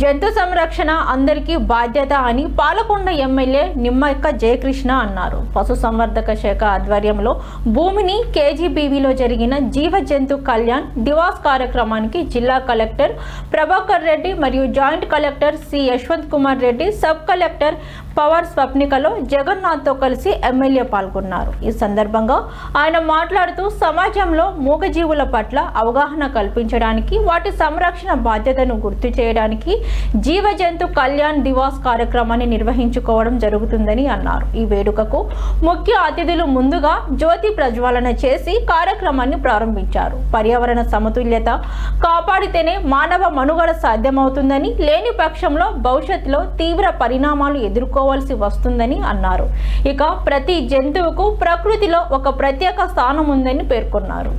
జంతు సంరక్షణ అందరికీ బాధ్యత అని పాలకొండ ఎమ్మెల్యే నిమ్మక్క జయకృష్ణ అన్నారు. పశు సంవర్ధక శాఖ ఆధ్వర్యంలో భూమిని కేజీబీవీలో జరిగిన జీవ జంతు కళ్యాణ్ దివాస్ కార్యక్రమానికి జిల్లా కలెక్టర్ ప్రభాకర్ రెడ్డి మరియు joint collector C Yashwant Kumar Reddy, sub collector Pawar స్వప్నికలో జగన్నాథ్తో కలిసి ఎమ్మెల్యే పాల్గొన్నారు. ఈ సందర్భంగా ఆయన మాట్లాడుతూ సమాజంలో మూగజీవుల పట్ల అవగాహన కల్పించడానికి, వాటి సంరక్షణ బాధ్యతను గుర్తు చేయడానికి జీవ జంతు కళ్యాణ్ దివాస్ కార్యక్రమాన్ని నిర్వహించుకోవడం జరుగుతుందని అన్నారు. ఈ వేడుకకు ముఖ్య అతిథులు ముందుగా జ్యోతి ప్రజ్వలన చేసి కార్యక్రమాన్ని ప్రారంభించారు. పర్యావరణ సమతుల్యత కాపాడితేనే మానవ మనుగడ సాధ్యమవుతుందని, లేని పక్షంలో భవిష్యత్తులో తీవ్ర పరిణామాలు ఎదుర్కోవాల్సి వస్తుందని అన్నారు. ఇక ప్రతి జంతువుకు ప్రకృతిలో ఒక ప్రత్యేక స్థానం ఉందని పేర్కొన్నారు.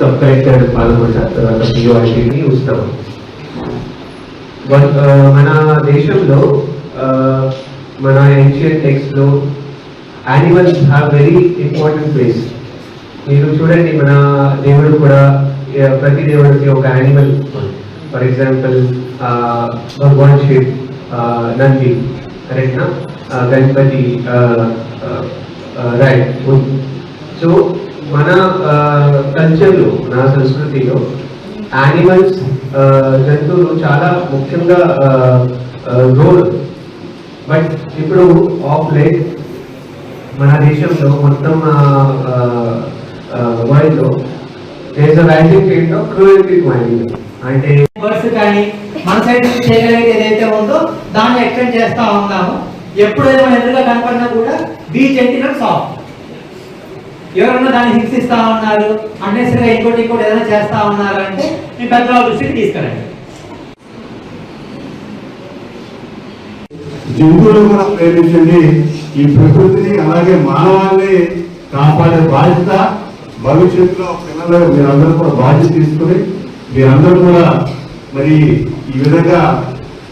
सब कलेक्टर పాల్గొంటా తర్వాత పిఓఐటిని చూస్తాం. మన దేశంలో మన ఏన్షియంట్ టెక్స్ట్ లో animals have very important place. మీరు చూడండి, మన దేవుడు కూడా ప్రతి దేవుడికి ఒక animal. For example Bhagwan Shiv Nandi, కరెక్ట్నా, గణపతి రైట్. సో మన కల్చర్లో, మన సంస్కృతిలో యానిమల్స్, జంతువులు చాలా ముఖ్యంగా రోల్. బట్ ఇప్పుడు ఆఫ్ లేట్ మన దేశంలో మొత్తం వరల్డ్లో there is rising rate of cruelty to animals. అంటే బర్డ్స్ కానీ మన సైడ్ చేయగలిగేది ఏదైతే ఉందో దాన్ని ఎక్స్టెండ్ చేస్తా ఉన్నాము. ఎప్పుడు ఏమైనా ఎదురుగా కనపడినా కూడా బీ జెంటిల్ సాఫ్ట్. ఎవరన్నా దాన్ని హింసిస్తా ఉన్నారు, అన్నెసరిగా ఇంకోటి ఏదైనా చేస్తా ఉన్నారు అంటే మీ పెద్దవాళ్ళ దృష్టికి తీసుకురండి. జంతువులు కూడా ప్రేమించండి. ఈ ప్రకృతిని అలాగే మానవాన్ని కాపాడే బాధ్యత భవిష్యత్తులో పిల్లలు మీరందరూ కూడా బాధ్యత తీసుకుని మీరందరూ కూడా మరి ఈ విధంగా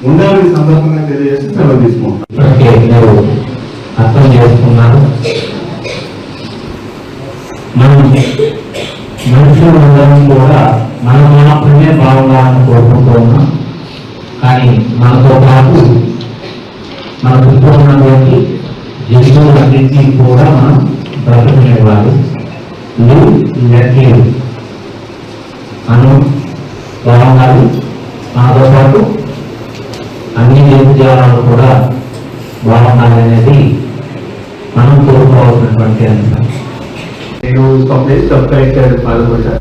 ఉండాలని సందర్భంగా తెలియజేసి సెలవు తీసుకుంటాం. అర్థం చేసుకున్నారు. మనం మనుషులు అందరం కూడా మనం మాత్రమే బాగుండాలని కోరుకుంటున్నాం. కానీ మనతో పాటు మన చుట్టూ ఉన్నటువంటి జంతువులన్నింటినీ కూడా మనం బ్రతకనివ్వాలి. మనం బాగుండాలి. మనతో పాటు అన్ని జంతుజాలాలు కూడా బాగుండాలి అనేది మనం కోరుకోవాల్సినటువంటి అంశం. నేను సబ్ కలెక్టర్ పాల్గొంటా.